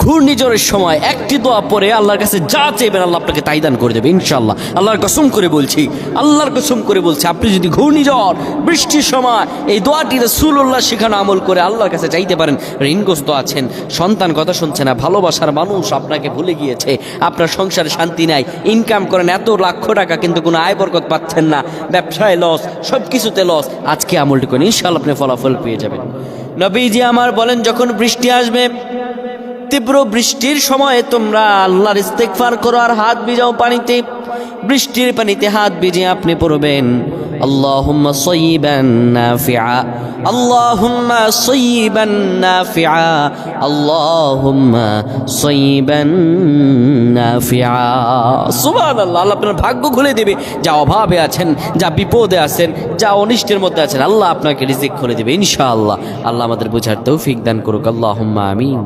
ঘূর্ণিঝড়ের সময় একটি দোয়া পরে আল্লাহর কাছে যা চাইবেন আল্লাহ আপনাকে তাই দান করে দেবে ইনশাআল্লাহ। আল্লাহর কসম করে বলছি, আল্লাহর কসম করে বলছি, আপনি যদি ঘূর্ণিঝড় বৃষ্টির সময় এই দোয়াটি রাসূলুল্লাহ শেখানো আমল করে আল্লাহর কাছে চাইতে পারেন, ঋণগ্রস্ত আছেন, সন্তান কথা শুনছে না, ভালোবাসার মানুষ আপনাকে ভুলে গিয়েছে, আপনার সংসারে শান্তি নাই, ইনকাম করেন এত লাখ টাকা কিন্তু কোনো আয় বরকত পাচ্ছেন না, ব্যবসায় লস, সব কিছুতে লস, আজকে আমলটি করেন ইনশাআল্লাহ আপনি ফলাফল পেয়ে যাবেন। নবীজি আমার বলেন, যখন বৃষ্টি আসবে, তীব্র বৃষ্টির সময় তোমরা আল্লাহর ইস্তেগফার করো আর হাত ভিজাও পানিতে। বৃষ্টির পানিতে হাত ভিজিয়ে আপনি পড়বেন আল্লাহুম্মা সাইয়্যিবান নাফিআ, আল্লাহুম্মা সাইয়্যিবান নাফিআ, আল্লাহুম্মা সাইয়্যিবান নাফিআ। সুবহানাল্লাহ। আল্লাহ আপনার ভাগ্য খুলে দেবে। যা অভাবে আছেন, যা বিপদে আছেন, যা অনিষ্টের মধ্যে আছেন, আল্লাহ আপনাকে রিজিক খুলে দেবে ইনশাআল্লাহ। আল্লাহ আমাদের বোঝার তৌফিক দান করুক। আল্লাহুম্মা আমিন।